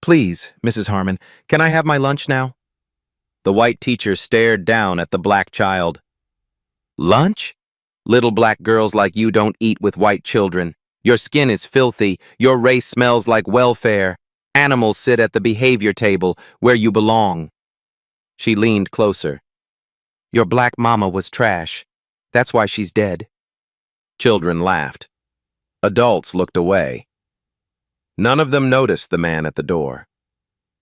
Please, Mrs. Harmon, can I have my lunch now? The white teacher stared down at the black child. Lunch? Little black girls like you don't eat with white children. Your skin is filthy. Your race smells like welfare. Animals sit at the behavior table where you belong. She leaned closer. Your black mama was trash. That's why she's dead. Children laughed. Adults looked away. None of them noticed the man at the door.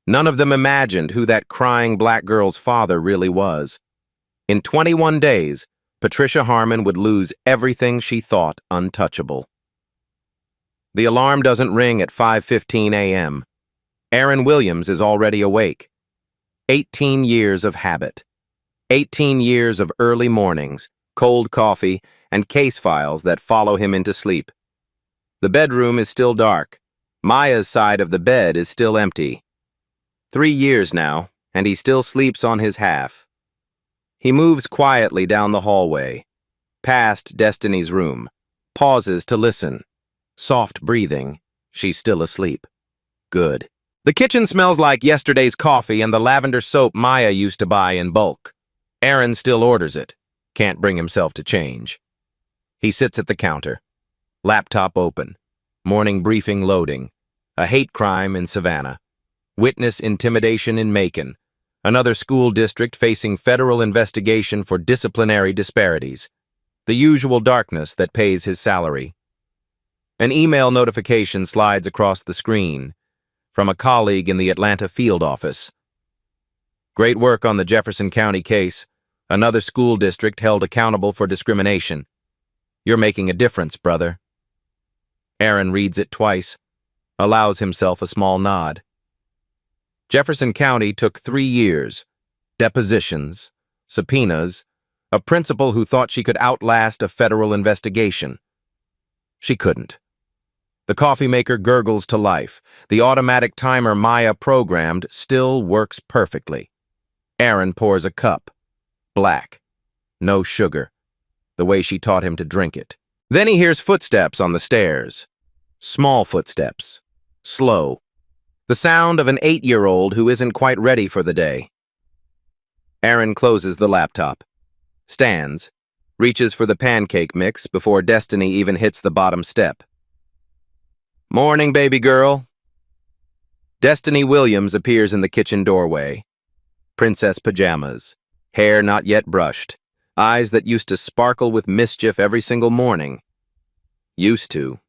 None of them imagined who that crying black girl's father really was. In 21 days, Patricia Harmon would lose everything she thought untouchable. The alarm doesn't ring at 5:15 a.m. Aaron Williams is already awake. 18 years of habit. 18 years of early mornings, cold coffee, and case files that follow him into sleep. The bedroom is still dark. Maya's side of the bed is still empty. 3 years now, and he still sleeps on his half. He moves quietly down the hallway, past Destiny's room, pauses to listen. Soft breathing. She's still asleep. Good. The kitchen smells like yesterday's coffee and the lavender soap Maya used to buy in bulk. Aaron still orders it. Can't bring himself to change. He sits at the counter. Laptop open. Morning briefing loading. A hate crime in Savannah. Witness intimidation in Macon. Another school district facing federal investigation for disciplinary disparities. The usual darkness that pays his salary. An email notification slides across the screen from a colleague in the Atlanta field office. Great work on the Jefferson County case. Another school district held accountable for discrimination. You're making a difference, brother. Aaron reads it twice, allows himself a small nod. Jefferson County took 3 years. Depositions, subpoenas, a principal who thought she could outlast a federal investigation. She couldn't. The coffee maker gurgles to life. The automatic timer Maya programmed still works perfectly. Aaron pours a cup. Black. No sugar. The way she taught him to drink it. Then he hears footsteps on the stairs. Small footsteps. Slow. The sound of an 8-year-old who isn't quite ready for the day. Aaron closes the laptop. Stands. Reaches for the pancake mix before Destiny even hits the bottom step. Morning, baby girl. Destiny Williams appears in the kitchen doorway. Princess pajamas. Hair not yet brushed. Eyes that used to sparkle with mischief every single morning. Used to.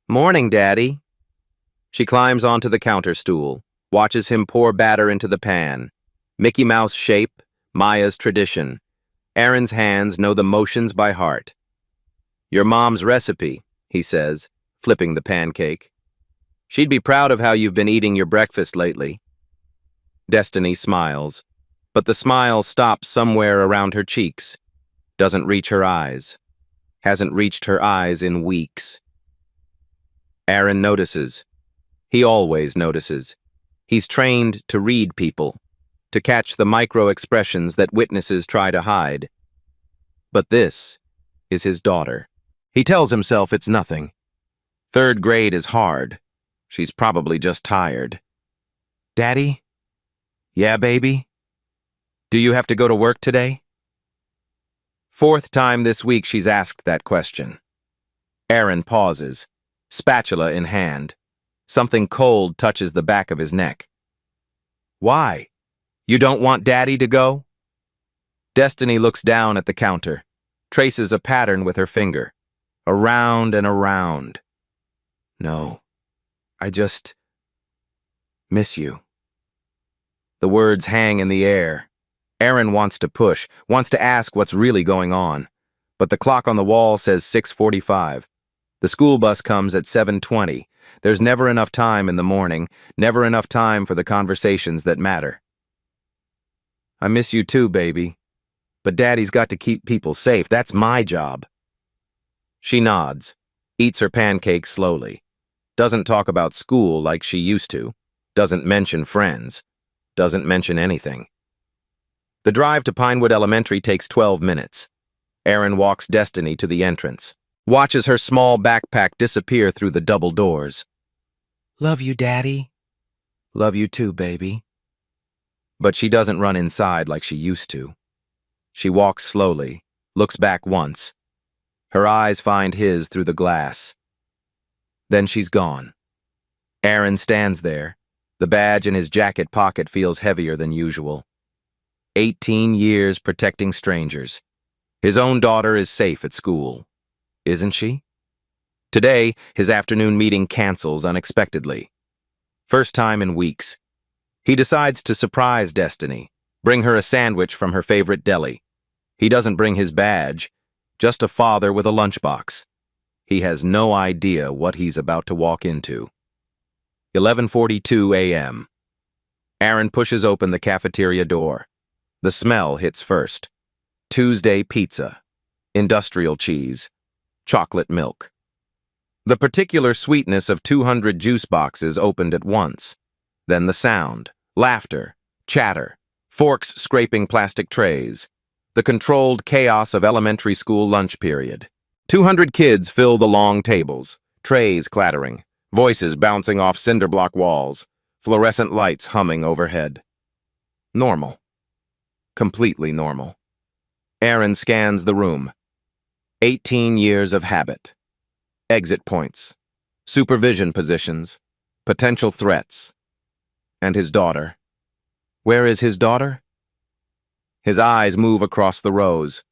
Morning, Daddy. She climbs onto the counter stool, watches him pour batter into the pan. Mickey Mouse shape, Maya's tradition. Aaron's hands know the motions by heart. Your mom's recipe, he says, flipping the pancake. She'd be proud of how you've been eating your breakfast lately. Destiny smiles, but the smile stops somewhere around her cheeks. Doesn't reach her eyes. Hasn't reached her eyes in weeks. Aaron notices. He always notices. He's trained to read people, to catch the micro-expressions that witnesses try to hide. But this is his daughter. He tells himself it's nothing. 3rd grade is hard. She's probably just tired. Daddy? Yeah, baby? Do you have to go to work today? 4th time this week she's asked that question. Aaron pauses, spatula in hand. Something cold touches the back of his neck. Why? You don't want Daddy to go? Destiny looks down at the counter, traces a pattern with her finger. Around and around. No, I just miss you. The words hang in the air. Aaron wants to push, wants to ask what's really going on. But the clock on the wall says 6:45. The school bus comes at 7:20. There's never enough time in the morning, never enough time for the conversations that matter. I miss you too, baby. But Daddy's got to keep people safe. That's my job. She nods, eats her pancake slowly. Doesn't talk about school like she used to. Doesn't mention friends. Doesn't mention anything. The drive to Pinewood Elementary takes 12 minutes. Aaron walks Destiny to the entrance. Watches her small backpack disappear through the double doors. Love you, Daddy. Love you too, baby. But she doesn't run inside like she used to. She walks slowly, looks back once. Her eyes find his through the glass. Then she's gone. Aaron stands there. The badge in his jacket pocket feels heavier than usual. 18 years protecting strangers. His own daughter is safe at school. Isn't she? Today, his afternoon meeting cancels unexpectedly. First time in weeks. He decides to surprise Destiny, bring her a sandwich from her favorite deli. He doesn't bring his badge, just a father with a lunchbox. He has no idea what he's about to walk into. 11:42 a.m. Aaron pushes open the cafeteria door. The smell hits first. Tuesday pizza, industrial cheese, chocolate milk. The particular sweetness of 200 juice boxes opened at once. Then the sound, laughter, chatter, forks scraping plastic trays. The controlled chaos of elementary school lunch period. 200 kids fill the long tables, trays clattering, voices bouncing off cinder block walls, fluorescent lights humming overhead. Normal. Completely normal. Aaron scans the room. 18 years of habit. Exit points. Supervision positions. Potential threats. And his daughter. Where is his daughter? His eyes move across the rows.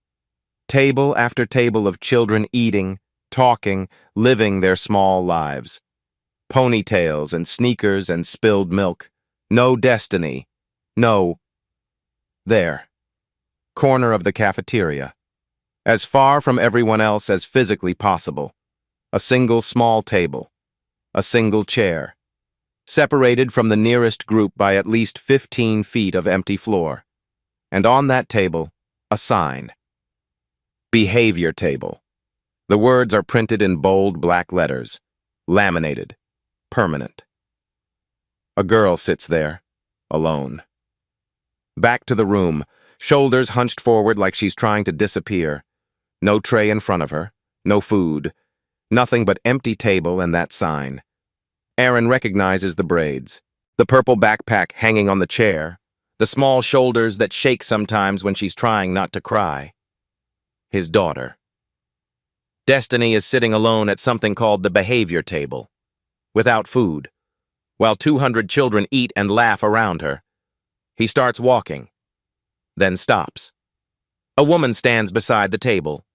Table after table of children eating, talking, living their small lives. Ponytails and sneakers and spilled milk. No Destiny. No. There. Corner of the cafeteria. As far from everyone else as physically possible. A single small table. A single chair. Separated from the nearest group by at least 15 feet of empty floor. And on that table, a sign. Behavior table. The words are printed in bold black letters. Laminated. Permanent. A girl sits there, alone. Back to the room, shoulders hunched forward like she's trying to disappear. No tray in front of her, no food, nothing but empty table and that sign. Aaron recognizes the braids, the purple backpack hanging on the chair, the small shoulders that shake sometimes when she's trying not to cry. His daughter. Destiny is sitting alone at something called the behavior table, without food, while 200 children eat and laugh around her. He starts walking, then stops. A woman stands beside the table,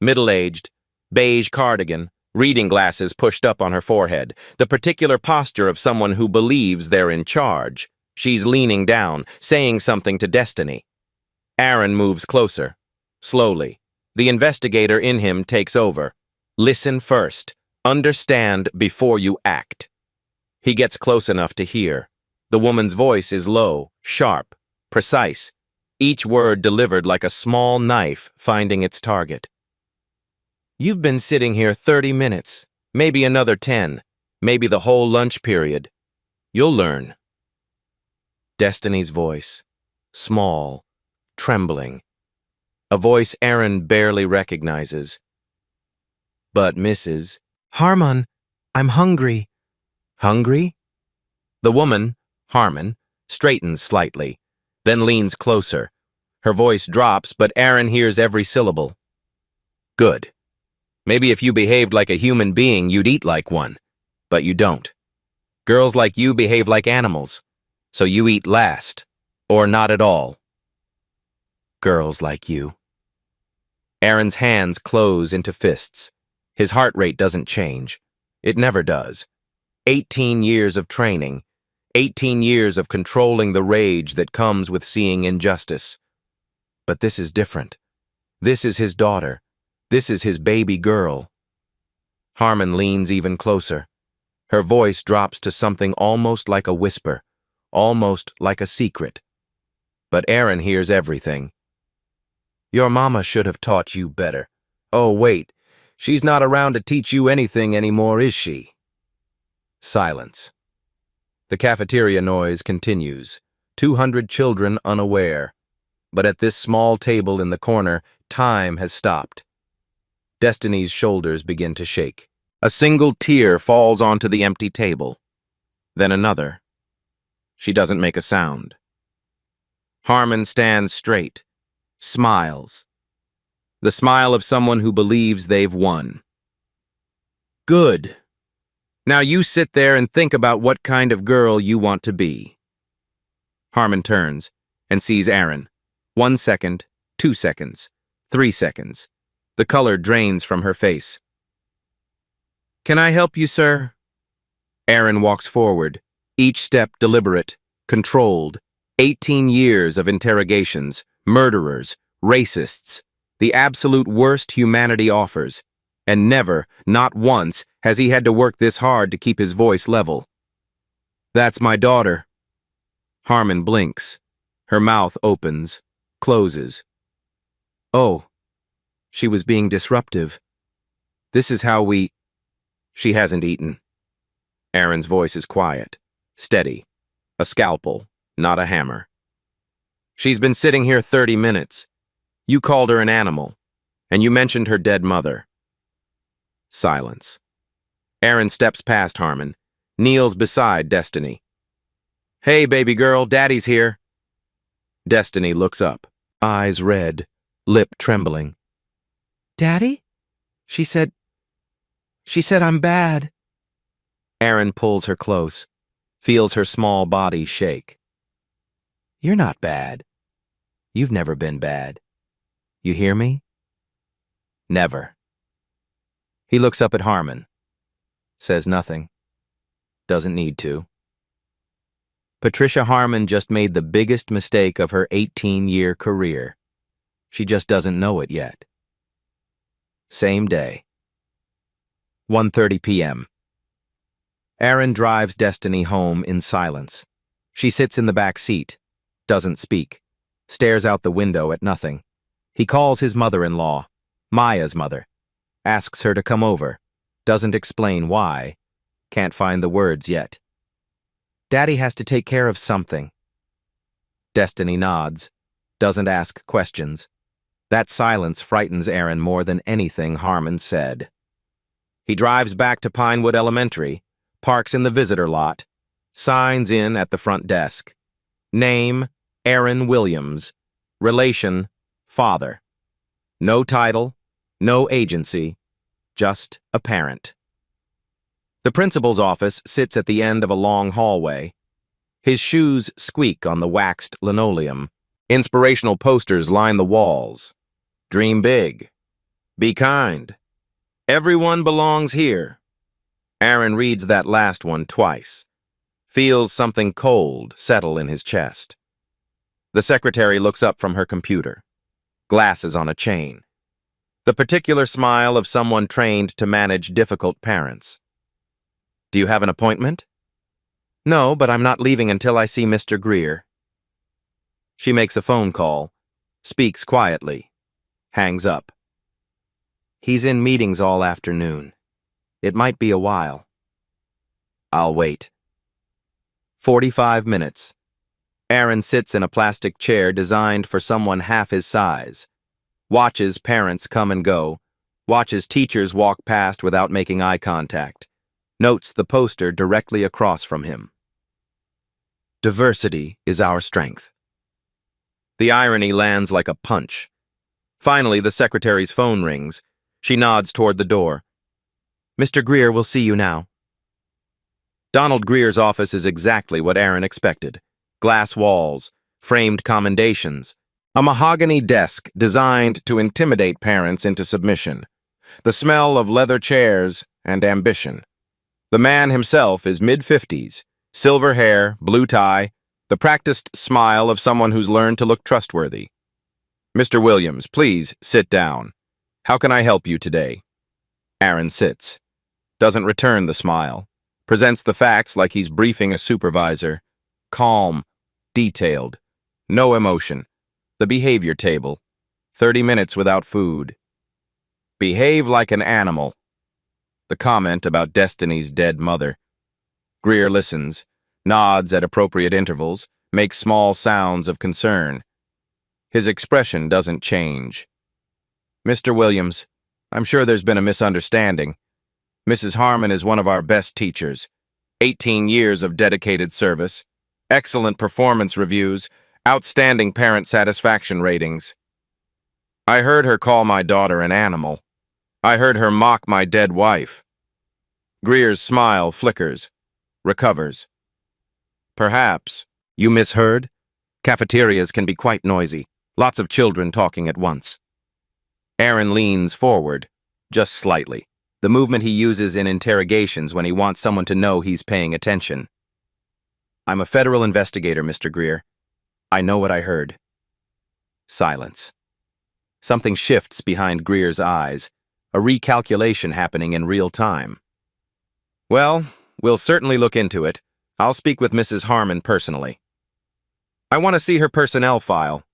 middle-aged, beige cardigan, reading glasses pushed up on her forehead, the particular posture of someone who believes they're in charge. She's leaning down, saying something to Destiny. Aaron moves closer, slowly. The investigator in him takes over. Listen first. Understand before you act. He gets close enough to hear. The woman's voice is low, sharp, precise, each word delivered like a small knife finding its target. You've been sitting here 30 minutes, maybe another 10, maybe the whole lunch period. You'll learn. Destiny's voice, small, trembling. A voice Aaron barely recognizes. But Mrs. Harmon, I'm hungry. Hungry? The woman, Harmon, straightens slightly, then leans closer. Her voice drops, but Aaron hears every syllable. Good. Maybe if you behaved like a human being, you'd eat like one. But you don't. Girls like you behave like animals, so you eat last, or not at all. Girls like you. Aaron's hands close into fists. His heart rate doesn't change. It never does. 18 years of training. 18 years of controlling the rage that comes with seeing injustice. But this is different. This is his daughter. This is his baby girl. Harmon leans even closer. Her voice drops to something almost like a whisper, almost like a secret. But Aaron hears everything. Your mama should have taught you better. Oh, wait. She's not around to teach you anything anymore, is she? Silence. The cafeteria noise continues. 200 children unaware. But at this small table in the corner, time has stopped. Destiny's shoulders begin to shake. A single tear falls onto the empty table. Then another. She doesn't make a sound. Harmon stands straight, smiles. The smile of someone who believes they've won. Good. Now you sit there and think about what kind of girl you want to be. Harmon turns and sees Aaron. 1 second, 2 seconds, 3 seconds. The color drains from her face. Can I help you, sir? Aaron walks forward, each step deliberate, controlled. 18 years of interrogations, murderers, racists, the absolute worst humanity offers. And never, not once, has he had to work this hard to keep his voice level. That's my daughter. Harmon blinks. Her mouth opens, closes. Oh, she was being disruptive. This is how we... She hasn't eaten. Aaron's voice is quiet, steady. A scalpel, not a hammer. She's been sitting here 30 minutes. You called her an animal, and you mentioned her dead mother. Silence. Aaron steps past Harmon, kneels beside Destiny. Hey, baby girl, Daddy's here. Destiny looks up, eyes red, lip trembling. Daddy? She said I'm bad. Aaron pulls her close, feels her small body shake. You're not bad. You've never been bad. You hear me? Never. He looks up at Harmon. Says nothing. Doesn't need to. Patricia Harmon just made the biggest mistake of her 18-year career. She just doesn't know it yet. Same day. 1:30 p.m. Aaron drives Destiny home in silence. She sits in the back seat, doesn't speak, stares out the window at nothing. He calls his mother-in-law, Maya's mother, asks her to come over, doesn't explain why, can't find the words yet. Daddy has to take care of something. Destiny nods, doesn't ask questions. That silence frightens Aaron more than anything Harmon said. He drives back to Pinewood Elementary, parks in the visitor lot, signs in at the front desk. Name, Aaron Williams. Relation, father. No title, no agency, just a parent. The principal's office sits at the end of a long hallway. His shoes squeak on the waxed linoleum. Inspirational posters line the walls. Dream big. Be kind. Everyone belongs here. Aaron reads that last one twice. Feels something cold settle in his chest. The secretary looks up from her computer. Glasses on a chain. The particular smile of someone trained to manage difficult parents. Do you have an appointment? No, but I'm not leaving until I see Mr. Greer. She makes a phone call, speaks quietly, hangs up. He's in meetings all afternoon. It might be a while. I'll wait. 45 minutes. Aaron sits in a plastic chair designed for someone half his size. Watches parents come and go. Watches teachers walk past without making eye contact. Notes the poster directly across from him. Diversity is our strength. The irony lands like a punch. Finally, the secretary's phone rings. She nods toward the door. Mr. Greer will see you now. Donald Greer's office is exactly what Aaron expected. Glass walls, framed commendations, a mahogany desk designed to intimidate parents into submission, the smell of leather chairs and ambition. The man himself is mid-50s, silver hair, blue tie, the practiced smile of someone who's learned to look trustworthy. Mr. Williams, please sit down. How can I help you today? Aaron sits, doesn't return the smile, presents the facts like he's briefing a supervisor. Calm, detailed, no emotion. The behavior table, 30 minutes without food. Behave like an animal. The comment about Destiny's dead mother. Greer listens, nods at appropriate intervals, makes small sounds of concern. His expression doesn't change. Mr. Williams, I'm sure there's been a misunderstanding. Mrs. Harmon is one of our best teachers. 18 years of dedicated service. excellent performance reviews, outstanding parent satisfaction ratings. I heard her call my daughter an animal. I heard her mock my dead wife. Greer's smile flickers, recovers. Perhaps. You misheard? Cafeterias can be quite noisy. Lots of children talking at once. Aaron leans forward, just slightly. The movement he uses in interrogations when he wants someone to know he's paying attention. I'm a federal investigator, Mr. Greer. I know what I heard. Silence. Something shifts behind Greer's eyes, a recalculation happening in real time. Well, we'll certainly look into it. I'll speak with Mrs. Harmon personally. I want to see her personnel file.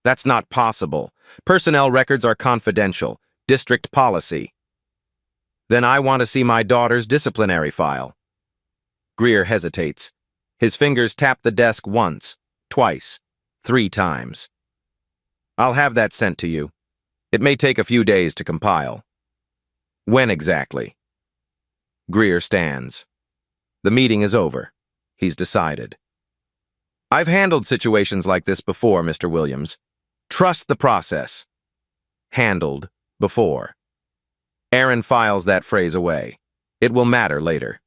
That's not possible. Personnel records are confidential. District policy. Then I want to see my daughter's disciplinary file. Greer hesitates. His fingers tap the desk once, twice, 3 times. I'll have that sent to you. It may take a few days to compile. When exactly? Greer stands. The meeting is over. He's decided. I've handled situations like this before, Mr. Williams. Trust the process. Handled before. Aaron files that phrase away. It will matter later.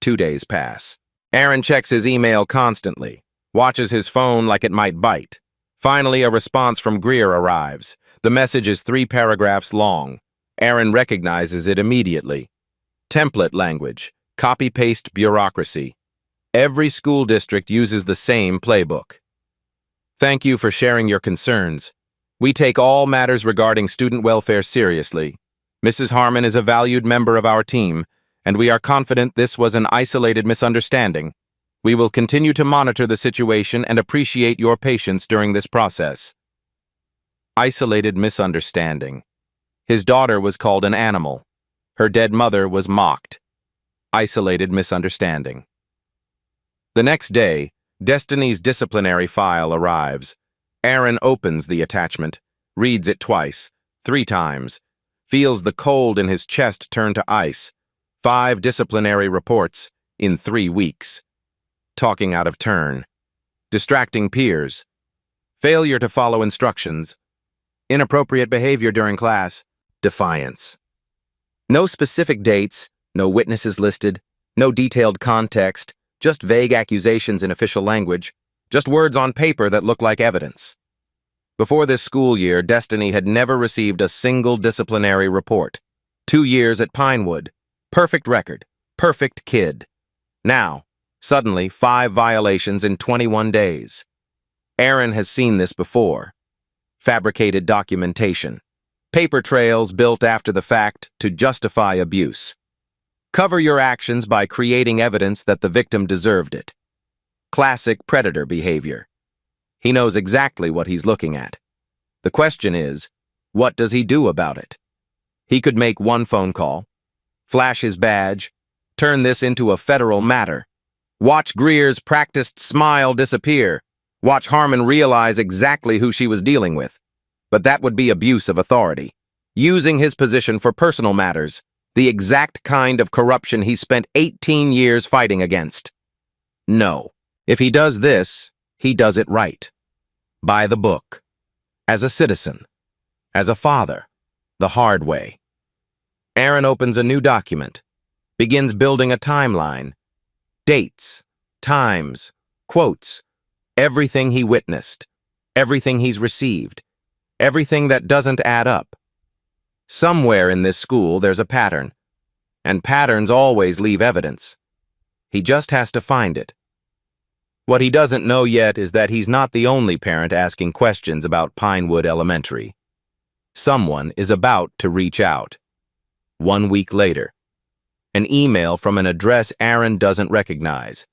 2 days pass. Aaron checks his email constantly, watches his phone like it might bite. Finally, a response from Greer arrives. The message is 3 paragraphs long. Aaron recognizes it immediately. Template language, copy-paste bureaucracy. Every school district uses the same playbook. Thank you for sharing your concerns. We take all matters regarding student welfare seriously. Mrs. Harmon is a valued member of our team, and we are confident this was an isolated misunderstanding. We will continue to monitor the situation and appreciate your patience during this process. Isolated misunderstanding. His daughter was called an animal. Her dead mother was mocked. Isolated misunderstanding. The next day, Destiny's disciplinary file arrives. Aaron opens the attachment, reads it twice, 3 times, feels the cold in his chest turn to ice. 5 disciplinary reports in 3 weeks. Talking out of turn. Distracting peers. Failure to follow instructions. Inappropriate behavior during class. Defiance. No specific dates, no witnesses listed, no detailed context, just vague accusations in official language, just words on paper that look like evidence. Before this school year, Destiny had never received a single disciplinary report. 2 years at Pinewood. Perfect record. Perfect kid. Now, suddenly, 5 violations in 21 days. Aaron has seen this before. Fabricated documentation. Paper trails built after the fact to justify abuse. Cover your actions by creating evidence that the victim deserved it. Classic predator behavior. He knows exactly what he's looking at. The question is, what does he do about it? He could make 1 phone call, flash his badge, turn this into a federal matter. Watch Greer's practiced smile disappear. Watch Harmon realize exactly who she was dealing with. But that would be abuse of authority. Using his position for personal matters. The exact kind of corruption he spent 18 years fighting against. No. If he does this, he does it right. By the book. As a citizen. As a father. The hard way. Aaron opens a new document. Begins building a timeline. Dates. Times. Quotes. Everything he witnessed. Everything he's received. Everything that doesn't add up. Somewhere in this school there's a pattern. And patterns always leave evidence. He just has to find it. What he doesn't know yet is that he's not the only parent asking questions about Pinewood Elementary. Someone is about to reach out. 1 week later. An email from an address Aaron doesn't recognize.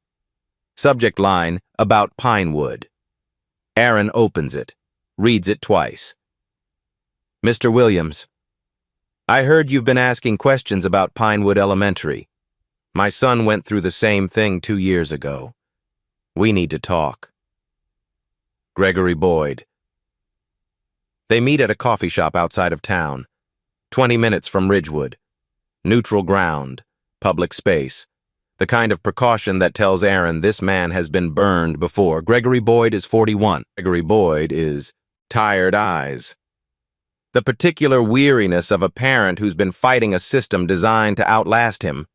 Subject line, about Pinewood. Aaron opens it, reads it twice. Mr. Williams, I heard you've been asking questions about Pinewood Elementary. My son went through the same thing 2 years ago. We need to talk. Gregory Boyd. They meet at a coffee shop outside of town, 20 minutes from Ridgewood. Neutral ground, public space. The kind of precaution that tells Aaron this man has been burned before. Gregory Boyd is 41. Gregory Boyd is tired eyes. The particular weariness of a parent who's been fighting a system designed to outlast him.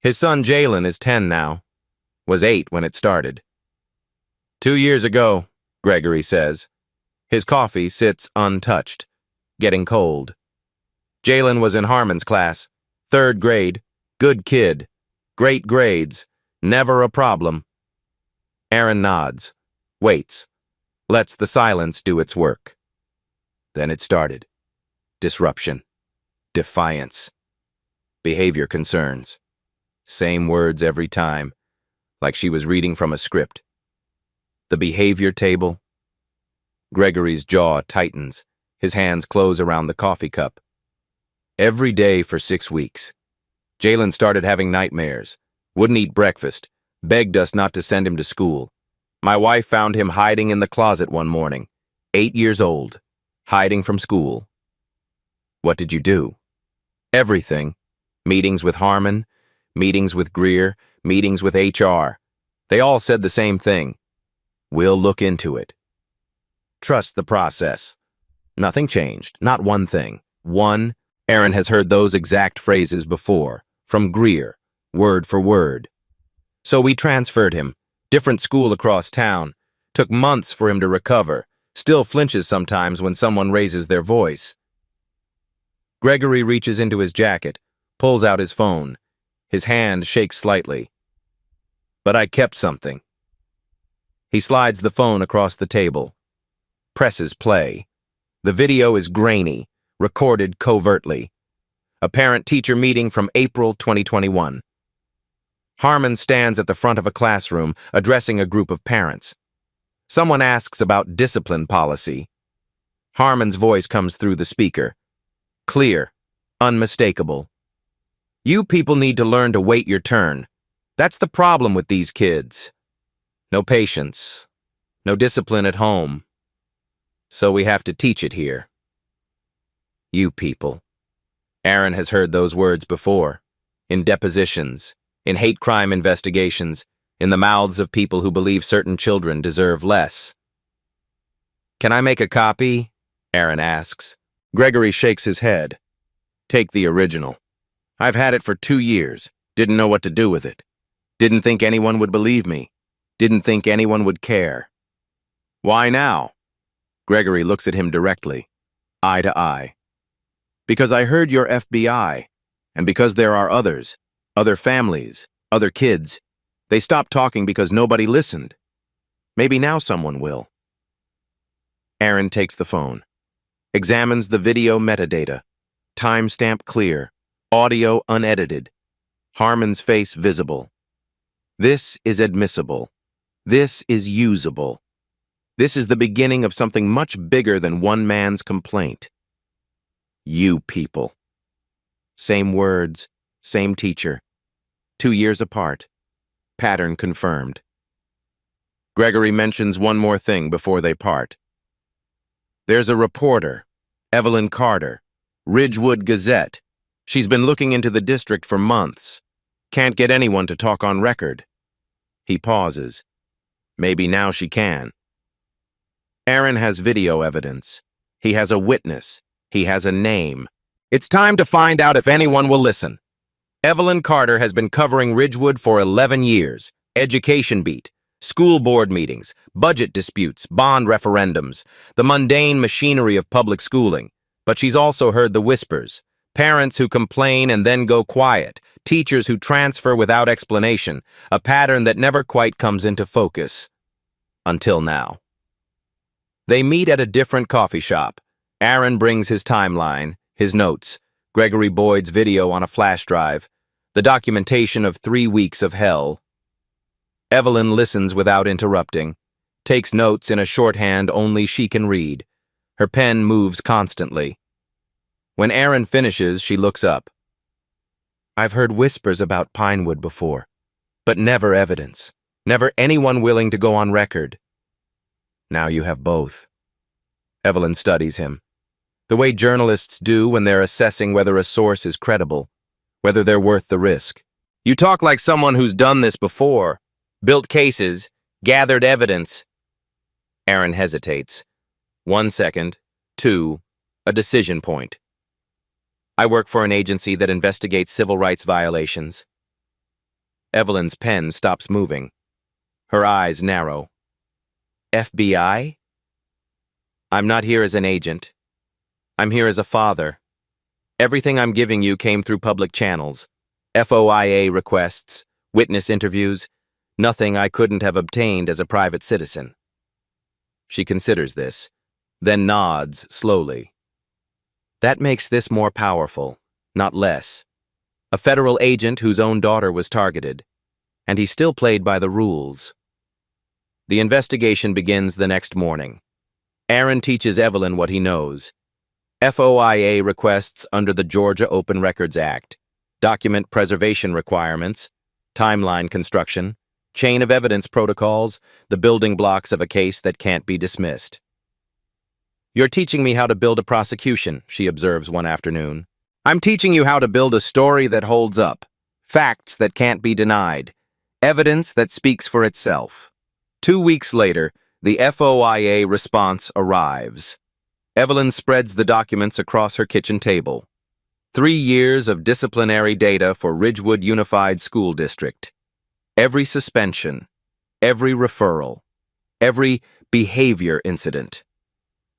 His son Jalen is 10 now, was 8 when it started. 2 years ago, Gregory says. His coffee sits untouched, getting cold. Jalen was in Harmon's class, 3rd grade, good kid, great grades, never a problem. Aaron nods, waits, lets the silence do its work. Then it started. Disruption, defiance, behavior concerns. Same words every time, like she was reading from a script. The behavior table. Gregory's jaw tightens, his hands close around the coffee cup. Every day for 6 weeks. Jalen started having nightmares, wouldn't eat breakfast, begged us not to send him to school. My wife found him hiding in the closet one morning, 8 years old, hiding from school. What did you do? Everything. Meetings with Harmon, meetings with Greer, meetings with HR. They all said the same thing. We'll look into it. Trust the process. Nothing changed, not one thing. Aaron has heard those exact phrases before, from Greer, word for word. So we transferred him, different school across town. Took months for him to recover, still flinches sometimes when someone raises their voice. Gregory reaches into his jacket, pulls out his phone. His hand shakes slightly. But I kept something. He slides the phone across the table. Presses play. The video is grainy, recorded covertly. A parent-teacher meeting from April 2021. Harmon stands at the front of a classroom, addressing a group of parents. Someone asks about discipline policy. Harmon's voice comes through the speaker. Clear, unmistakable. You people need to learn to wait your turn. That's the problem with these kids. No patience, no discipline at home. So we have to teach it here. You people. Aaron has heard those words before, in depositions, in hate crime investigations, in the mouths of people who believe certain children deserve less. Can I make a copy? Aaron asks. Gregory shakes his head. Take the original. I've had it for 2 years, didn't know what to do with it. Didn't think anyone would believe me. Didn't think anyone would care. Why now? Gregory looks at him directly, eye to eye. Because I heard you're FBI, and because there are others, other families, other kids. They stopped talking because nobody listened. Maybe now someone will. Aaron takes the phone, examines the video metadata, timestamp clear, audio unedited, Harmon's face visible. This is admissible. This is usable. This is the beginning of something much bigger than one man's complaint. You people. Same words, same teacher. 2 years apart. Pattern confirmed. Gregory mentions one more thing before they part. There's a reporter, Evelyn Carter, Ridgewood Gazette. She's been looking into the district for months. Can't get anyone to talk on record. He pauses. Maybe now she can. Aaron has video evidence. He has a witness. He has a name. It's time to find out if anyone will listen. Evelyn Carter has been covering Ridgewood for 11 years. Education beat, school board meetings, budget disputes, bond referendums, the mundane machinery of public schooling. But she's also heard the whispers. Parents who complain and then go quiet. Teachers who transfer without explanation. A pattern that never quite comes into focus. Until now. They meet at a different coffee shop. Aaron brings his timeline, his notes, Gregory Boyd's video on a flash drive, the documentation of 3 weeks of hell. Evelyn listens without interrupting, takes notes in a shorthand only she can read. Her pen moves constantly. When Aaron finishes, she looks up. I've heard whispers about Pinewood before, but never evidence, never anyone willing to go on record. Now you have both. Evelyn studies him. The way journalists do when they're assessing whether a source is credible, whether they're worth the risk. You talk like someone who's done this before. Built cases, gathered evidence. Aaron hesitates. 1 second. 2. A decision point. I work for an agency that investigates civil rights violations. Evelyn's pen stops moving. Her eyes narrow. FBI? I'm not here as an agent. I'm here as a father. Everything I'm giving you came through public channels. FOIA requests, witness interviews, nothing I couldn't have obtained as a private citizen. She considers this, then nods slowly. That makes this more powerful, not less. A federal agent whose own daughter was targeted, and he still played by the rules. The investigation begins the next morning. Aaron teaches Evelyn what he knows. FOIA requests under the Georgia Open Records Act, document preservation requirements, timeline construction, chain of evidence protocols, the building blocks of a case that can't be dismissed. You're teaching me how to build a prosecution, she observes one afternoon. I'm teaching you how to build a story that holds up, facts that can't be denied, evidence that speaks for itself. 2 weeks later, the FOIA response arrives. Evelyn spreads the documents across her kitchen table. 3 years of disciplinary data for Ridgewood Unified School District. Every suspension, every referral, every behavior incident.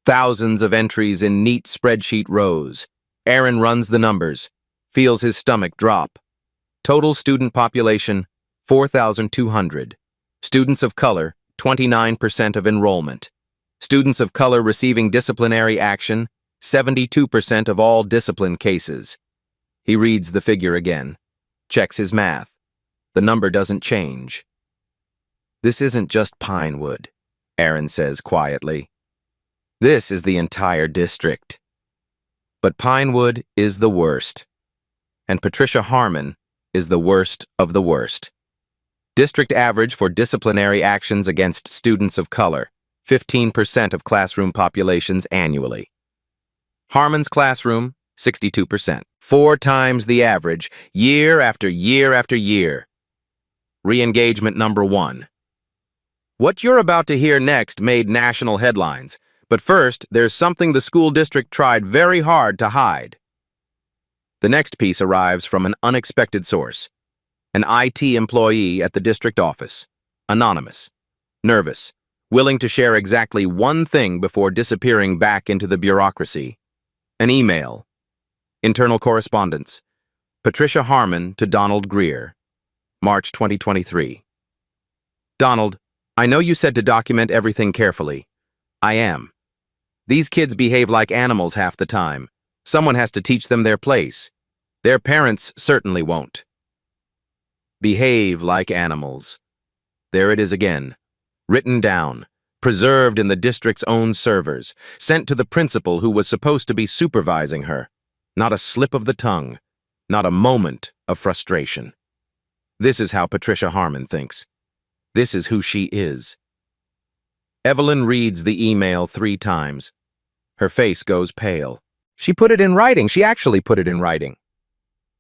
Thousands of entries in neat spreadsheet rows. Aaron runs the numbers, feels his stomach drop. Total student population, 4,200. Students of color, 29% of enrollment. Students of color receiving disciplinary action, 72% of all discipline cases. He reads the figure again, checks his math. The number doesn't change. This isn't just Pinewood, Aaron says quietly. This is the entire district. But Pinewood is the worst. And Patricia Harmon is the worst of the worst. District average for disciplinary actions against students of color, 15% of classroom populations annually. Harmon's classroom, 62%. 4 times the average, year after year after year. Re-engagement number 1. What you're about to hear next made national headlines. But first, there's something the school district tried very hard to hide. The next piece arrives from an unexpected source. An IT employee at the district office. Anonymous. Nervous. Willing to share exactly one thing before disappearing back into the bureaucracy. An email. Internal correspondence. Patricia Harmon to Donald Greer. March 2023. Donald, I know you said to document everything carefully. I am. These kids behave like animals half the time. Someone has to teach them their place. Their parents certainly won't. Behave like animals. There it is again. Written down. Preserved in the district's own servers. Sent to the principal who was supposed to be supervising her. Not a slip of the tongue. Not a moment of frustration. This is how Patricia Harmon thinks. This is who she is. Evelyn reads the email 3 times. Her face goes pale. She put it in writing. She actually put it in writing.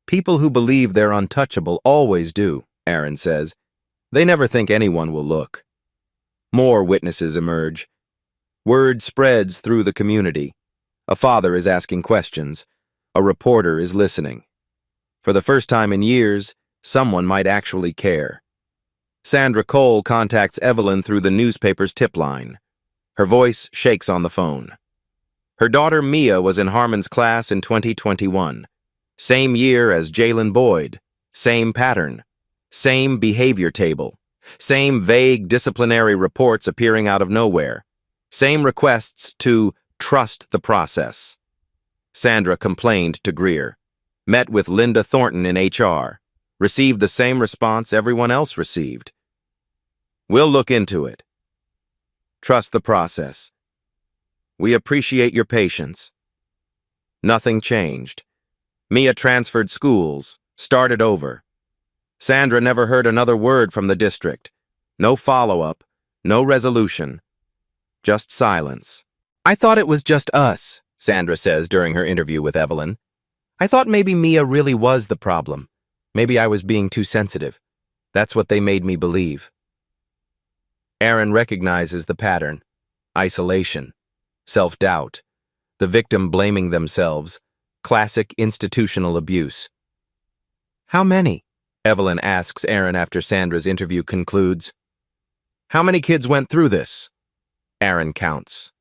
People who believe they're untouchable always do, Aaron says. They never think anyone will look. More witnesses emerge. Word spreads through the community. A father is asking questions. A reporter is listening. For the first time in years, someone might actually care. Sandra Cole contacts Evelyn through the newspaper's tip line. Her voice shakes on the phone. Her daughter Mia was in Harmon's class in 2021. Same year as Jalen Boyd. Same pattern. Same behavior table. Same vague disciplinary reports appearing out of nowhere. Same requests to trust the process. Sandra complained to Greer. Met with Linda Thornton in HR. Received the same response everyone else received. We'll look into it. Trust the process. We appreciate your patience. Nothing changed. Mia transferred schools, started over. Sandra never heard another word from the district. No follow-up, no resolution. Just silence. I thought it was just us, Sandra says during her interview with Evelyn. I thought maybe Mia really was the problem. Maybe I was being too sensitive. That's what they made me believe. Aaron recognizes the pattern: isolation, self-doubt, the victim blaming themselves, classic institutional abuse. How many? Evelyn asks Aaron after Sandra's interview concludes. How many kids went through this? Aaron counts.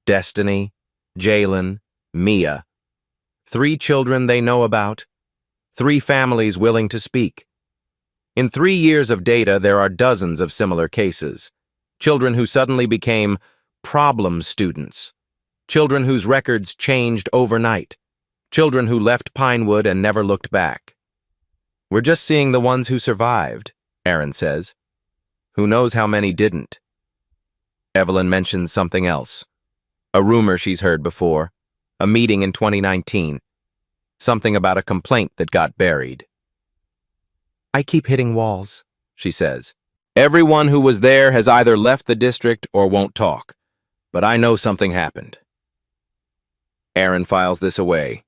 Destiny, Jalen, Mia. 3 children they know about. 3 families willing to speak. In 3 years of data, there are dozens of similar cases. Children who suddenly became problem students. Children whose records changed overnight. Children who left Pinewood and never looked back. We're just seeing the ones who survived, Aaron says. Who knows how many didn't? Evelyn mentions something else. A rumor she's heard before. A meeting in 2019. Something about a complaint that got buried. I keep hitting walls, she says. Everyone who was there has either left the district or won't talk. But I know something happened. Aaron files this away.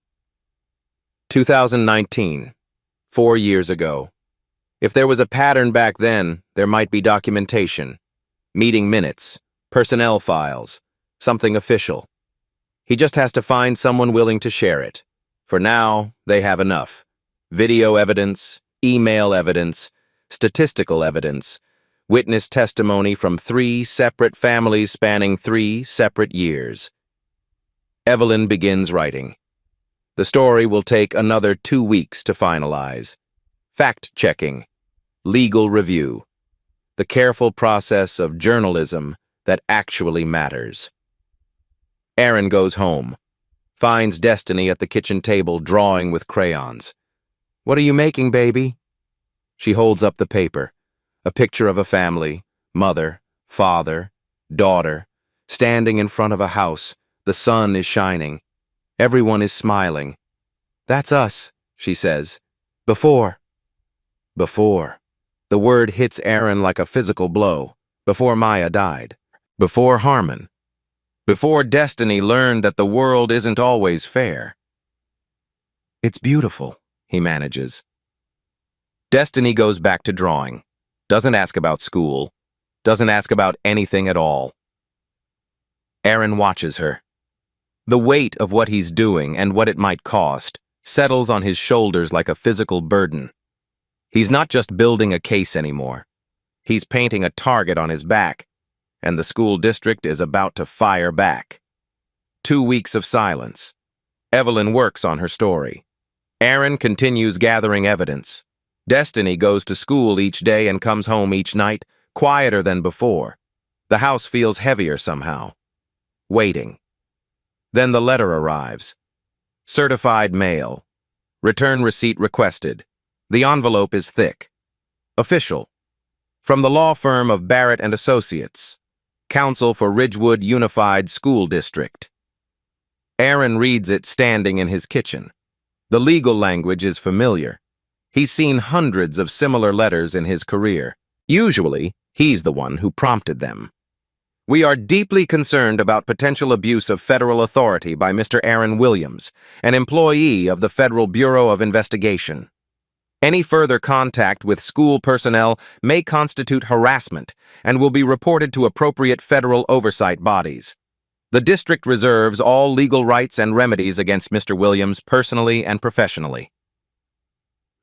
2019. 4 years ago. If there was a pattern back then, there might be documentation. Meeting minutes. Personnel files. Something official. He just has to find someone willing to share it. For now, they have enough. Video evidence, email evidence, statistical evidence, witness testimony from 3 separate families spanning 3 separate years. Evelyn begins writing. The story will take another 2 weeks to finalize. Fact-checking, legal review, the careful process of journalism that actually matters. Aaron goes home, finds Destiny at the kitchen table drawing with crayons. What are you making, baby? She holds up the paper, a picture of a family, mother, father, daughter, standing in front of a house. The sun is shining. Everyone is smiling. That's us, she says. Before. Before. The word hits Aaron like a physical blow. Before Maya died. Before Harmon. Before Destiny learned that the world isn't always fair. It's beautiful, he manages. Destiny goes back to drawing. Doesn't ask about school. Doesn't ask about anything at all. Aaron watches her. The weight of what he's doing and what it might cost settles on his shoulders like a physical burden. He's not just building a case anymore. He's painting a target on his back, and the school district is about to fire back. 2 weeks of silence. Evelyn works on her story. Aaron continues gathering evidence. Destiny goes to school each day and comes home each night, quieter than before. The house feels heavier somehow. Waiting. Then the letter arrives. Certified mail. Return receipt requested. The envelope is thick. Official. From the law firm of Barrett and Associates. Counsel for Ridgewood Unified School District. Aaron reads it standing in his kitchen. The legal language is familiar. He's seen hundreds of similar letters in his career. Usually, he's the one who prompted them. We are deeply concerned about potential abuse of federal authority by Mr. Aaron Williams, an employee of the Federal Bureau of Investigation. Any further contact with school personnel may constitute harassment and will be reported to appropriate federal oversight bodies. The district reserves all legal rights and remedies against Mr. Williams personally and professionally.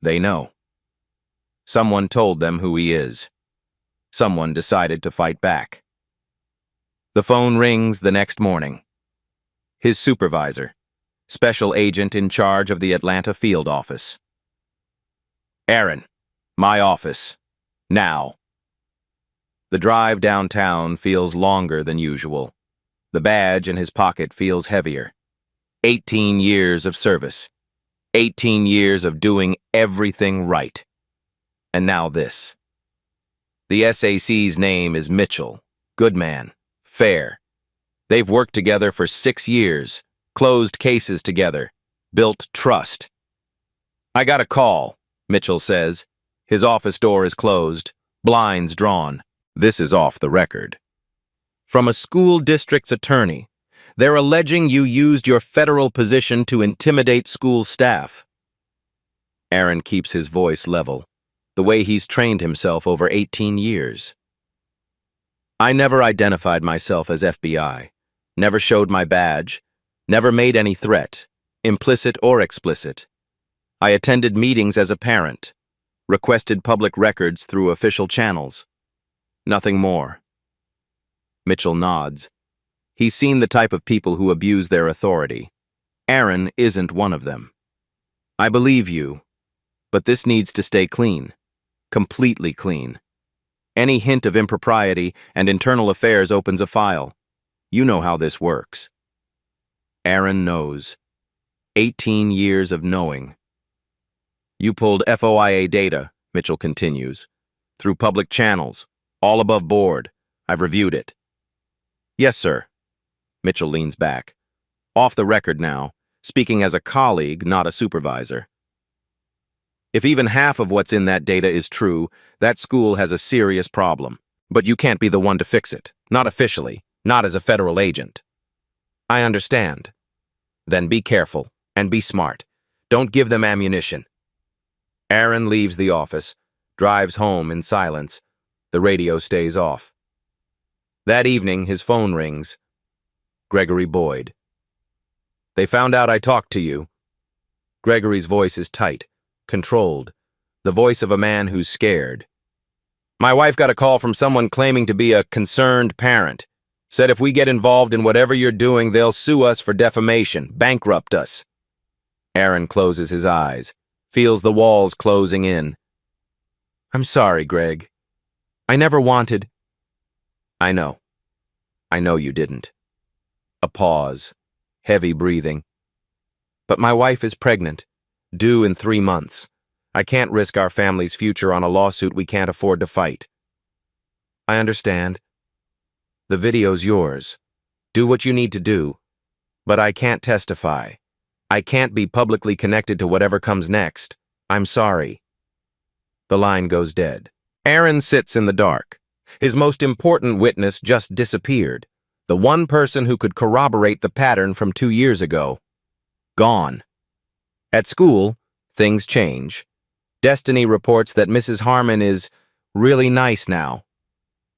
They know. Someone told them who he is. Someone decided to fight back. The phone rings the next morning. His supervisor, special agent in charge of the Atlanta field office. Aaron, my office. Now. The drive downtown feels longer than usual. The badge in his pocket feels heavier. 18 years of service. 18 years of doing everything right. And now this. The SAC's name is Mitchell. Good man. Fair. They've worked together for 6 years, closed cases together, built trust. I got a call, Mitchell says. His office door is closed, blinds drawn. This is off the record. From a school district's attorney. They're alleging you used your federal position to intimidate school staff. Aaron keeps his voice level, the way he's trained himself over 18 years. I never identified myself as FBI, never showed my badge, never made any threat, implicit or explicit. I attended meetings as a parent, requested public records through official channels. Nothing more. Mitchell nods. He's seen the type of people who abuse their authority. Aaron isn't one of them. I believe you, but this needs to stay clean. Completely clean. Any hint of impropriety and internal affairs opens a file. You know how this works. Aaron knows. 18 years of knowing. You pulled FOIA data, Mitchell continues, through public channels, all above board. I've reviewed it. Yes, sir. Mitchell leans back. Off the record now, speaking as a colleague, not a supervisor. If even half of what's in that data is true, that school has a serious problem. But you can't be the one to fix it. Not officially. Not as a federal agent. I understand. Then be careful and be smart. Don't give them ammunition. Aaron leaves the office, drives home in silence. The radio stays off. That evening, his phone rings. Gregory Boyd. They found out I talked to you. Gregory's voice is tight, controlled, the voice of a man who's scared. My wife got a call from someone claiming to be a concerned parent. Said if we get involved in whatever you're doing, they'll sue us for defamation, bankrupt us. Aaron closes his eyes, feels the walls closing in. I'm sorry, Greg. I never wanted. I know. I know you didn't. A pause, heavy breathing. But my wife is pregnant, due in 3 months. I can't risk our family's future on a lawsuit we can't afford to fight. I understand. The video's yours. Do what you need to do. But I can't testify. I can't be publicly connected to whatever comes next. I'm sorry. The line goes dead. Aaron sits in the dark. His most important witness just disappeared. The one person who could corroborate the pattern from 2 years ago. Gone. At school, things change. Destiny reports that Mrs. Harmon is really nice now.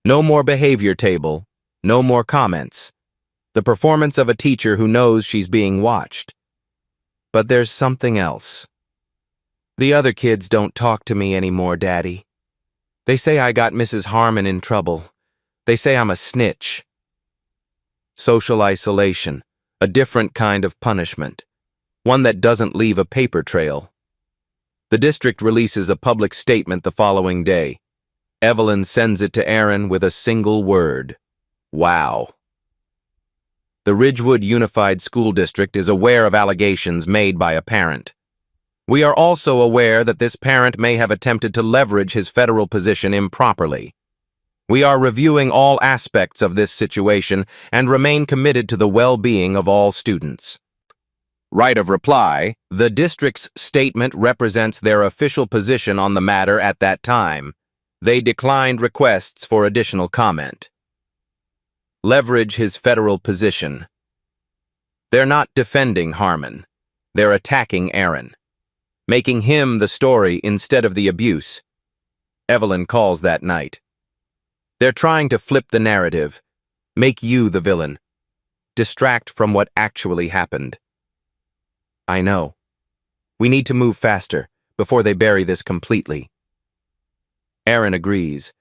No more behavior table. No more comments. The performance of a teacher who knows she's being watched. But there's something else. The other kids don't talk to me anymore, Daddy. They say I got Mrs. Harmon in trouble. They say I'm a snitch. Social isolation, a different kind of punishment, one that doesn't leave a paper trail. The district releases a public statement the following day. Evelyn sends it to Aaron with a single word. Wow. The Ridgewood Unified School District is aware of allegations made by a parent. We are also aware that this parent may have attempted to leverage his federal position improperly. We are reviewing all aspects of this situation and remain committed to the well-being of all students. Right of reply, the district's statement represents their official position on the matter at that time. They declined requests for additional comment. Leverage his federal position. They're not defending Harmon. They're attacking Aaron, making him the story instead of the abuse. Evelyn calls that night. They're trying to flip the narrative, make you the villain, distract from what actually happened. I know. We need to move faster before they bury this completely. Aaron agrees,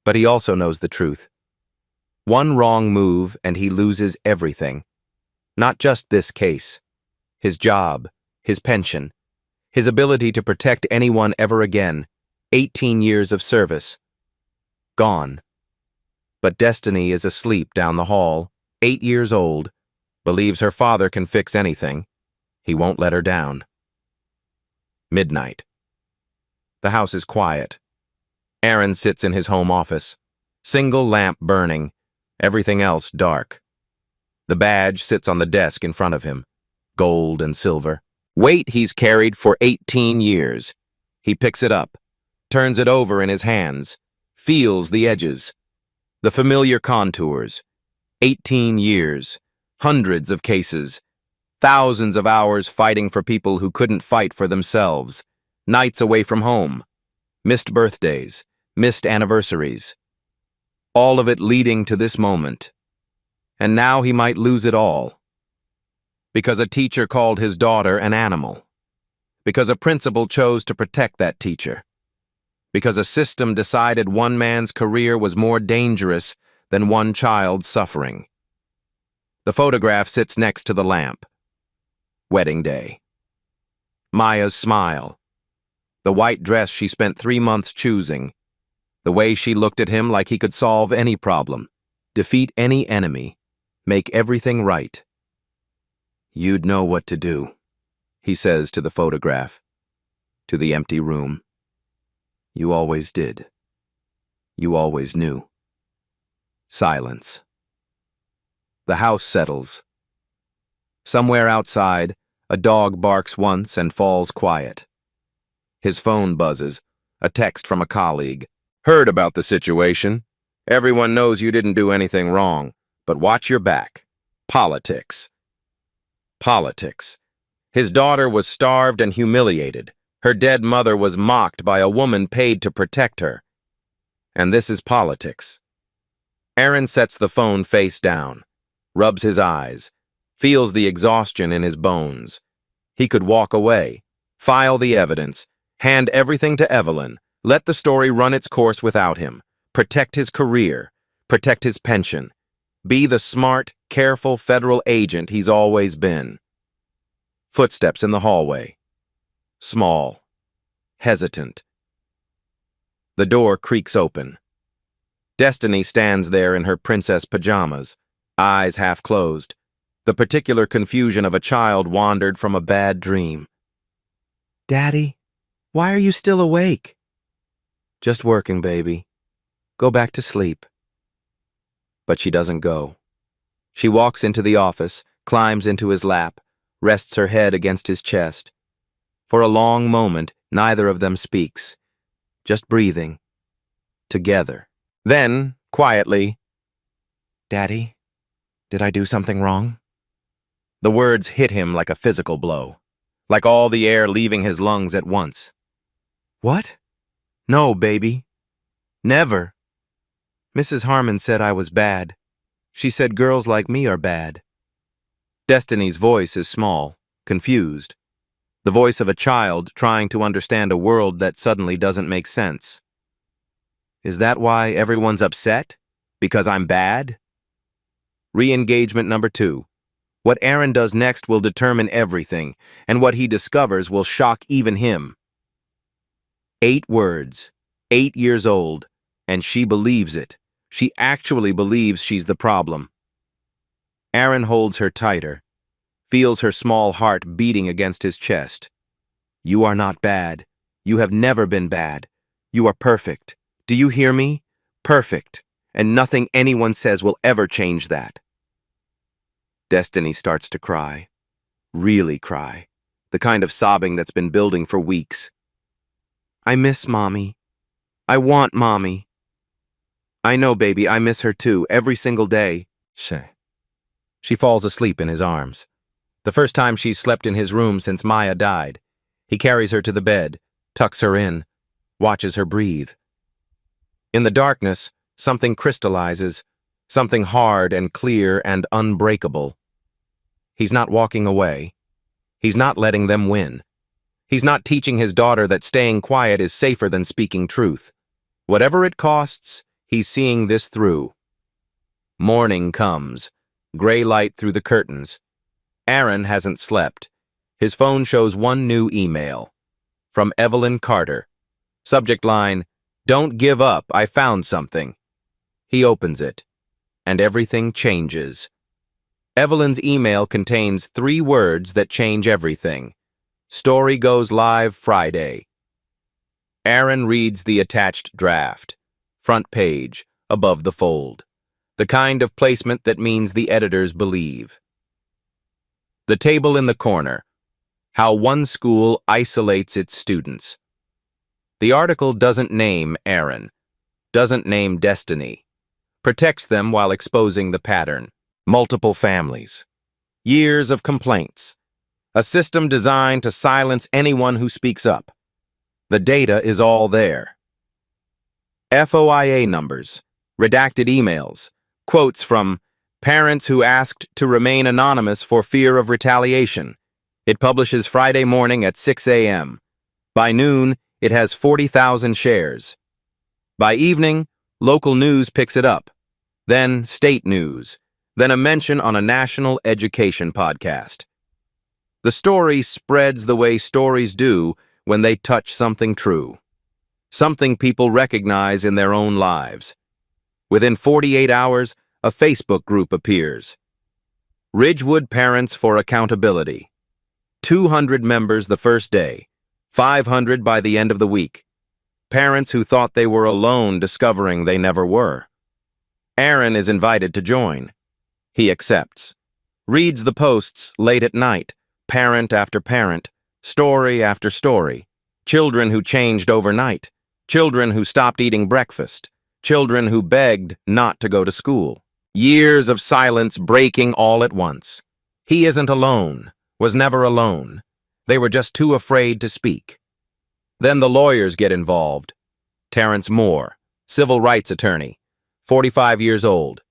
but he also knows the truth. One wrong move and he loses everything. Not just this case. His job, his pension, his ability to protect anyone ever again. 18 years of service. Gone. But Destiny is asleep down the hall, 8 years old, believes her father can fix anything. He won't let her down. Midnight. The house is quiet. Aaron sits in his home office. Single lamp burning. Everything else dark. The badge sits on the desk in front of him. Gold and silver. Weight he's carried for 18 years. He picks it up, turns it over in his hands, feels the edges. The familiar contours. 18 years. Hundreds of cases. Thousands of hours fighting for people who couldn't fight for themselves. nights away from home, missed birthdays, missed anniversaries. All of it leading to this moment. And now he might lose it all. Because a teacher called his daughter an animal. Because a principal chose to protect that teacher. Because a system decided one man's career was more dangerous than one child's suffering. The photograph sits next to the lamp. Wedding day. Maya's smile. The white dress she spent 3 months choosing. The way she looked at him like he could solve any problem, defeat any enemy, make everything right. "You'd know what to do," he says to the photograph, to the empty room. "You always did. You always knew." Silence. The house settles. Somewhere outside, a dog barks once and falls quiet. His phone buzzes, a text from a colleague. "Heard about the situation. Everyone knows you didn't do anything wrong, but watch your back. Politics." Politics. His daughter was starved and humiliated. Her dead mother was mocked by a woman paid to protect her. And this is politics. Aaron sets the phone face down, rubs his eyes, feels the exhaustion in his bones. He could walk away, file the evidence, hand everything to Evelyn, let the story run its course without him, protect his career, protect his pension, be the smart, careful federal agent he's always been. Footsteps in the hallway. Small. Hesitant. The door creaks open. Destiny stands there in her princess pajamas, eyes half closed. The particular confusion of a child wandered from a bad dream. "Daddy, why are you still awake?" "Just working, baby. Go back to sleep." But she doesn't go. She walks into the office, climbs into his lap, rests her head against his chest. For a long moment, neither of them speaks, just breathing, together. Then, quietly, "Daddy, did I do something wrong?" The words hit him like a physical blow, like all the air leaving his lungs at once. "What? No, baby. Never. Mrs. Harmon said I was bad. She said girls like me are bad." Destiny's voice is small, confused. The voice of a child trying to understand a world that suddenly doesn't make sense. "Is that why everyone's upset? Because I'm bad?" Re-engagement number 2. What Aaron does next will determine everything, and what he discovers will shock even him. 8 words, 8 years old, and she believes it. She actually believes she's the problem. Aaron holds her tighter, feels her small heart beating against his chest. "You are not bad. You have never been bad. You are perfect. Do you hear me? Perfect. And nothing anyone says will ever change that." Destiny starts to cry. Really cry. The kind of sobbing that's been building for weeks. "I miss Mommy. I want Mommy." "I know, baby, I miss her too, every single day." She falls asleep in his arms. The first time she's slept in his room since Maya died. He carries her to the bed, tucks her in, watches her breathe. In the darkness, something crystallizes, something hard and clear and unbreakable. He's not walking away. He's not letting them win. He's not teaching his daughter that staying quiet is safer than speaking truth. Whatever it costs, he's seeing this through. Morning comes, gray light through the curtains. Aaron hasn't slept. His phone shows one new email. From Evelyn Carter. Subject line, "Don't give up, I found something." He opens it, and everything changes. Evelyn's email contains 3 words that change everything. Story goes live Friday. Aaron reads the attached draft. Front page, above the fold. The kind of placement that means the editors believe. The table in the corner. How one school isolates its students. The article doesn't name Aaron, doesn't name Destiny, protects them while exposing the pattern. Multiple families. Years of complaints. A system designed to silence anyone who speaks up. The data is all there. FOIA numbers, redacted emails, quotes from parents who asked to remain anonymous for fear of retaliation. It publishes Friday morning at 6 a.m. By noon, it has 40,000 shares. By evening, local news picks it up. Then state news. Then a mention on a national education podcast. The story spreads the way stories do when they touch something true. Something people recognize in their own lives. Within 48 hours, a Facebook group appears. Ridgewood Parents for Accountability. 200 members the first day, 500 by the end of the week. Parents who thought they were alone discovering they never were. Aaron is invited to join. He accepts. Reads the posts late at night, parent after parent, story after story. Children who changed overnight. Children who stopped eating breakfast. Children who begged not to go to school. Years of silence breaking all at once. He isn't alone, was never alone. They were just too afraid to speak. Then the lawyers get involved. Terrence Moore, civil rights attorney, 45 years old,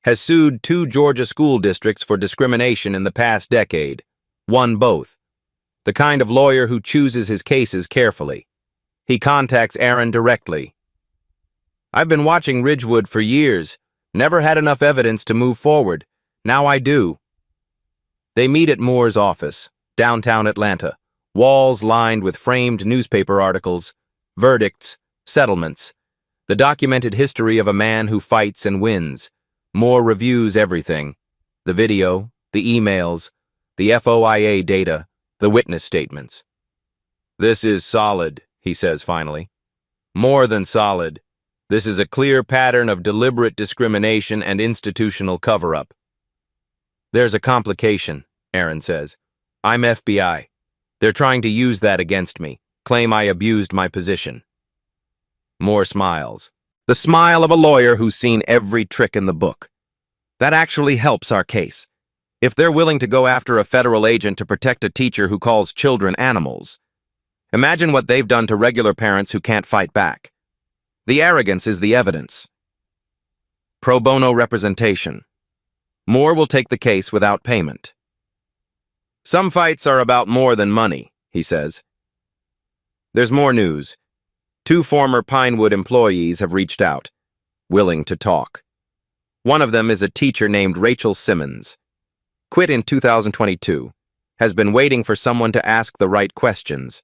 has sued 2 Georgia school districts for discrimination in the past decade, won both. The kind of lawyer who chooses his cases carefully. He contacts Aaron directly. I've been watching Ridgewood for years, never had enough evidence to move forward. Now I do. They meet at Moore's office, downtown Atlanta, walls lined with framed newspaper articles, verdicts, settlements, the documented history of a man who fights and wins. Moore reviews everything, the video, the emails, the FOIA data, the witness statements. This is solid, he says finally. More than solid. This is a clear pattern of deliberate discrimination and institutional cover-up. There's a complication, Aaron says. I'm FBI. They're trying to use that against me, claim I abused my position. Moore smiles. The smile of a lawyer who's seen every trick in the book. That actually helps our case. If they're willing to go after a federal agent to protect a teacher who calls children animals, imagine what they've done to regular parents who can't fight back. The arrogance is the evidence. Pro bono representation. Moore will take the case without payment. Some fights are about more than money, he says. There's more news. 2 former Pinewood employees have reached out, willing to talk. One of them is a teacher named Rachel Simmons. Quit in 2022. Has been waiting for someone to ask the right questions.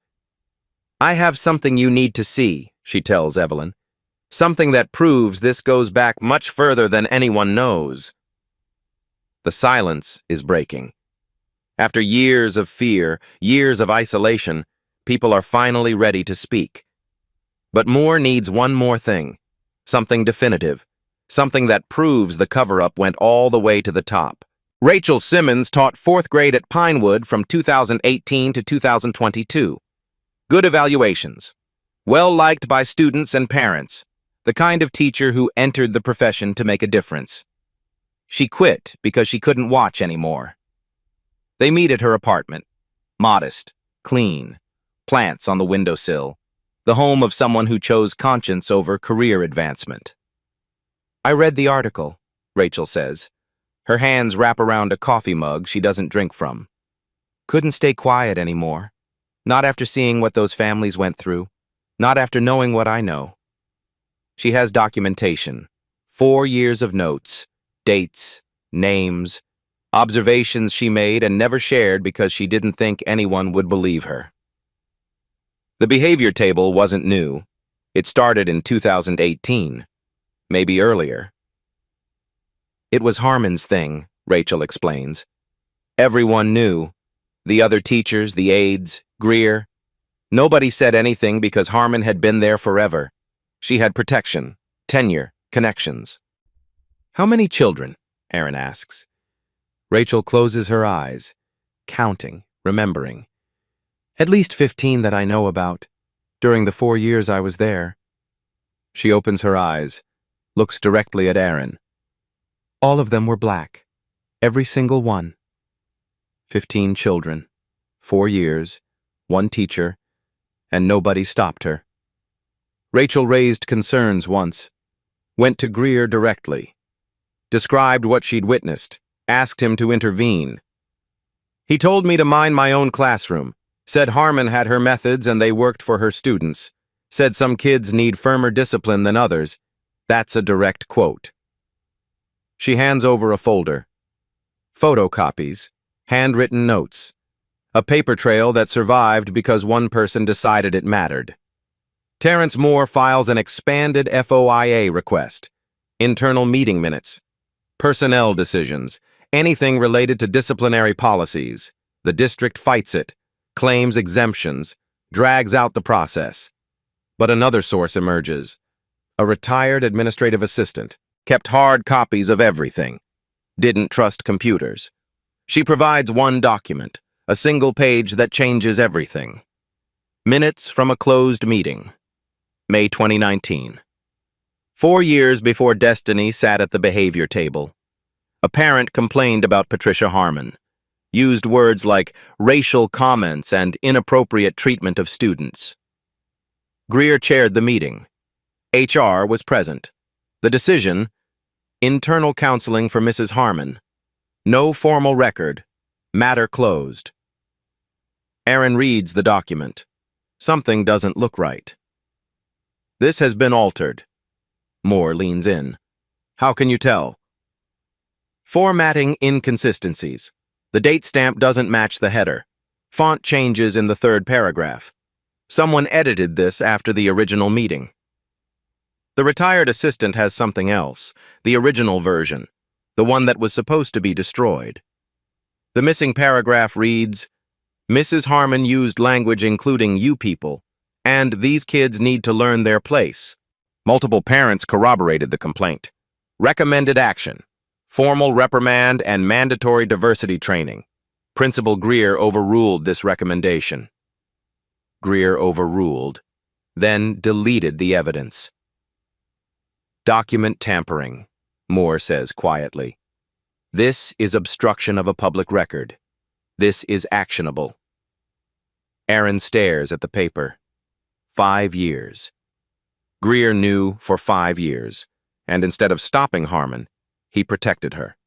I have something you need to see, she tells Evelyn. Something that proves this goes back much further than anyone knows. The silence is breaking. After years of fear, years of isolation, people are finally ready to speak. But Moore needs one more thing, something definitive, something that proves the cover-up went all the way to the top. Rachel Simmons taught 4th grade at Pinewood from 2018 to 2022. Good evaluations. Well-liked by students and parents. The kind of teacher who entered the profession to make a difference. She quit because she couldn't watch anymore. They meet at her apartment. Modest, clean, plants on the windowsill. The home of someone who chose conscience over career advancement. I read the article, Rachel says. Her hands wrap around a coffee mug she doesn't drink from. Couldn't stay quiet anymore. Not after seeing what those families went through. Not after knowing what I know. She has documentation. 4 years of notes, dates, names, observations she made and never shared because she didn't think anyone would believe her. The behavior table wasn't new. It started in 2018, maybe earlier. It was Harmon's thing, Rachel explains. Everyone knew. The other teachers, the aides, Greer. Nobody said anything because Harmon had been there forever. She had protection, tenure, connections. How many children? Aaron asks. Rachel closes her eyes, counting, remembering. At least 15 that I know about, during the 4 years I was there. She opens her eyes, looks directly at Aaron. All of them were black, every single one. 15 children, 4 years, 1 teacher, and nobody stopped her. Rachel raised concerns once, went to Greer directly, described what she'd witnessed, asked him to intervene. He told me to mind my own classroom, said Harmon had her methods and they worked for her students, said some kids need firmer discipline than others. That's a direct quote. She hands over a folder. Photocopies, handwritten notes, a paper trail that survived because one person decided it mattered. Terrence Moore files an expanded FOIA request, internal meeting minutes, personnel decisions, anything related to disciplinary policies. The district fights it, claims exemptions, drags out the process. But another source emerges. A retired administrative assistant, kept hard copies of everything, didn't trust computers. She provides one document, a single page that changes everything. Minutes from a closed meeting. May 2019. 4 years before Destiny sat at the behavior table. A parent complained about Patricia Harmon, used words like racial comments and inappropriate treatment of students. Greer chaired the meeting. HR was present. The decision: internal counseling for Mrs. Harmon. No formal record. Matter closed. Aaron reads the document. Something doesn't look right. This has been altered. Moore leans in. How can you tell? Formatting inconsistencies. The date stamp doesn't match the header. Font changes in the third paragraph. Someone edited this after the original meeting. The retired assistant has something else, the original version, the one that was supposed to be destroyed. The missing paragraph reads, Mrs. Harmon used language including you people, and these kids need to learn their place. Multiple parents corroborated the complaint. Recommended action: formal reprimand and mandatory diversity training. Principal Greer overruled this recommendation. Greer overruled, then deleted the evidence. Document tampering, Moore says quietly. This is obstruction of a public record. This is actionable. Aaron stares at the paper. 5 years. Greer knew for 5 years, and instead of stopping Harmon, he protected her.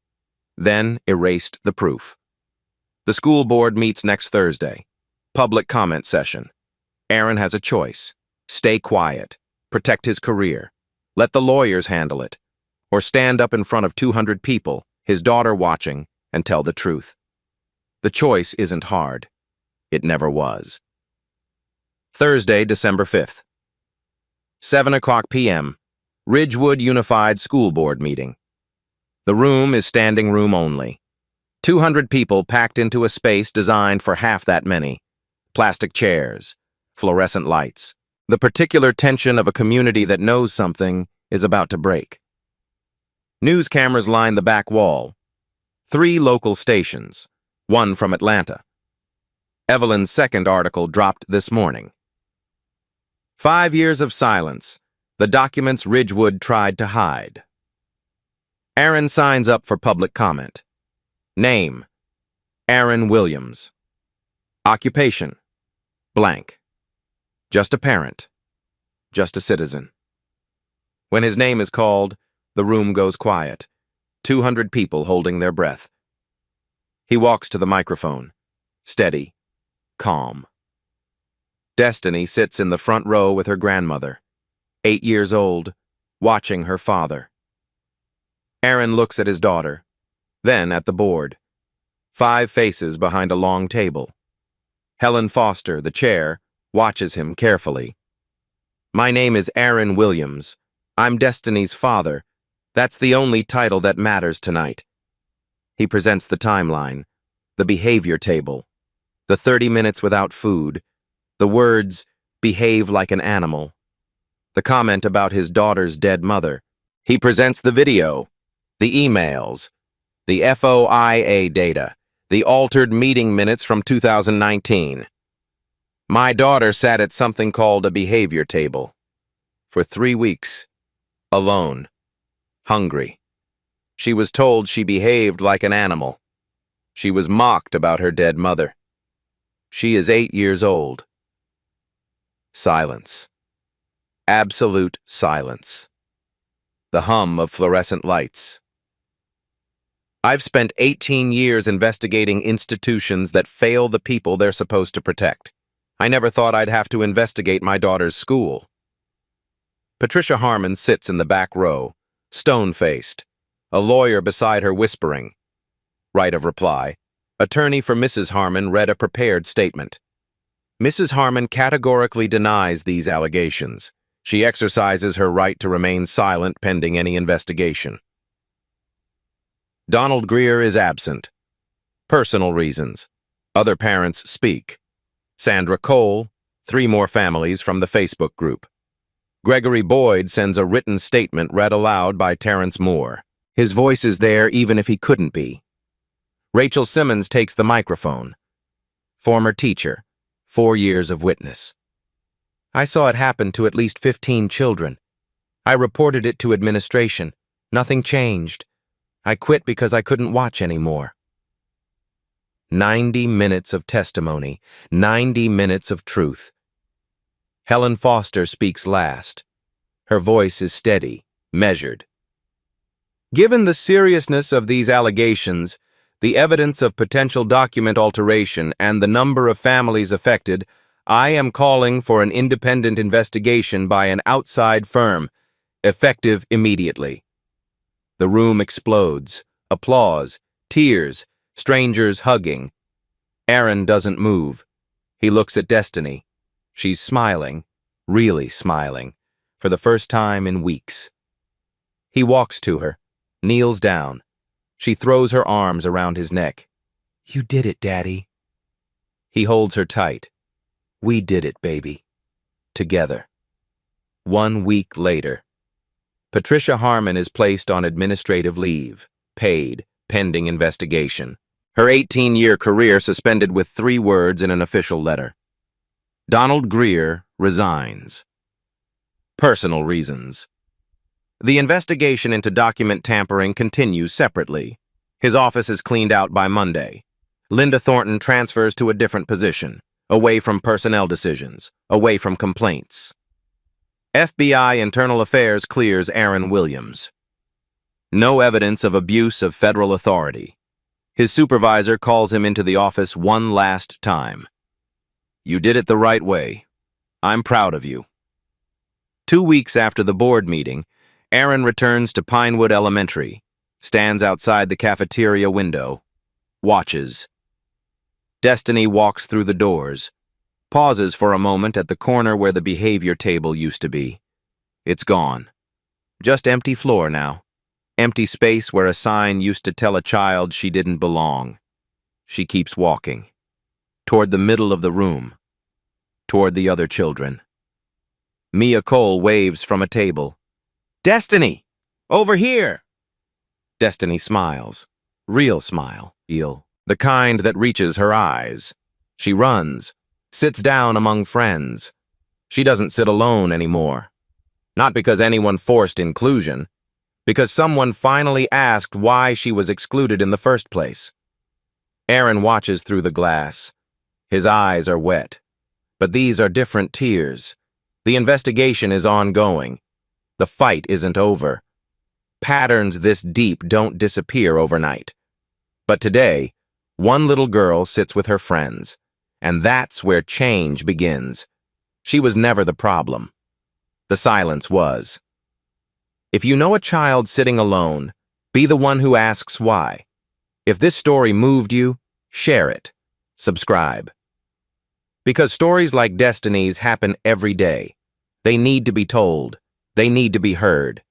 Then erased the proof. The school board meets next Thursday. Public comment session. Aaron has a choice. Stay quiet. Protect his career. Let the lawyers handle it. Or stand up in front of 200 people, his daughter watching, and tell the truth. The choice isn't hard. It never was. Thursday, December 5th. 7:00 p.m. Ridgewood Unified School Board meeting. The room is standing room only. 200 people packed into a space designed for half that many. Plastic chairs, fluorescent lights. The particular tension of a community that knows something is about to break. News cameras line the back wall. 3 local stations, 1 from Atlanta. Evelyn's second article dropped this morning. 5 years of silence, the documents Ridgewood tried to hide. Aaron signs up for public comment. Name: Aaron Williams. Occupation: blank. Just a parent. Just a citizen. When his name is called, the room goes quiet. 200 people holding their breath. He walks to the microphone. Steady. Calm. Destiny sits in the front row with her grandmother, 8 years old, watching her father. Aaron looks at his daughter, then at the board. 5 faces behind a long table. Helen Foster, the chair, watches him carefully. My name is Aaron Williams. I'm Destiny's father. That's the only title that matters tonight. He presents the timeline, the behavior table, the 30 minutes without food, the words, behave like an animal, the comment about his daughter's dead mother. He presents the video, the emails, the FOIA data, the altered meeting minutes from 2019. My daughter sat at something called a behavior table. For 3 weeks. Alone. Hungry. She was told she behaved like an animal. She was mocked about her dead mother. She is 8 years old. Silence. Absolute silence. The hum of fluorescent lights. I've spent 18 years investigating institutions that fail the people they're supposed to protect. I never thought I'd have to investigate my daughter's school. Patricia Harmon sits in the back row, stone-faced, a lawyer beside her whispering. Right of reply. Attorney for Mrs. Harmon read a prepared statement. Mrs. Harmon categorically denies these allegations. She exercises her right to remain silent pending any investigation. Donald Greer is absent. Personal reasons. Other parents speak. Sandra Cole, 3 more families from the Facebook group. Gregory Boyd sends a written statement read aloud by Terrence Moore. His voice is there even if he couldn't be. Rachel Simmons takes the microphone. Former teacher, 4 years of witness. I saw it happen to at least 15 children. I reported it to administration. Nothing changed. I quit because I couldn't watch anymore. 90 minutes of testimony, 90 minutes of truth. Helen Foster speaks last. Her voice is steady, measured. Given the seriousness of these allegations, the evidence of potential document alteration, and the number of families affected, I am calling for an independent investigation by an outside firm, effective immediately. The room explodes. Applause, tears, strangers hugging. Aaron doesn't move. He looks at Destiny. She's smiling, really smiling, for the first time in weeks. He walks to her, kneels down. She throws her arms around his neck. "You did it, Daddy." He holds her tight. "We did it, baby." Together. 1 week later. Patricia Harmon is placed on administrative leave, paid, pending investigation. Her 18-year career suspended with 3 words in an official letter. Donald Greer resigns. Personal reasons. The investigation into document tampering continues separately. His office is cleaned out by Monday. Linda Thornton transfers to a different position, away from personnel decisions, away from complaints. FBI Internal Affairs clears Aaron Williams. No evidence of abuse of federal authority. His supervisor calls him into the office one last time. "You did it the right way. I'm proud of you." 2 weeks after the board meeting, Aaron returns to Pinewood Elementary, stands outside the cafeteria window, watches. Destiny walks through the doors, pauses for a moment at the corner where the behavior table used to be. It's gone. Just empty floor now. Empty space where a sign used to tell a child she didn't belong. She keeps walking. Toward the middle of the room. Toward the other children. Mia Cole waves from a table. "Destiny! Over here!" Destiny smiles. Real smile. The kind that reaches her eyes. She runs. Sits down among friends. She doesn't sit alone anymore. Not because anyone forced inclusion. Because someone finally asked why she was excluded in the first place. Aaron watches through the glass. His eyes are wet. But these are different tears. The investigation is ongoing. The fight isn't over. Patterns this deep don't disappear overnight. But today, one little girl sits with her friends. And that's where change begins. She was never the problem. The silence was. If you know a child sitting alone, be the one who asks why. If this story moved you, share it. Subscribe. Because stories like Destiny's happen every day. They need to be told. They need to be heard.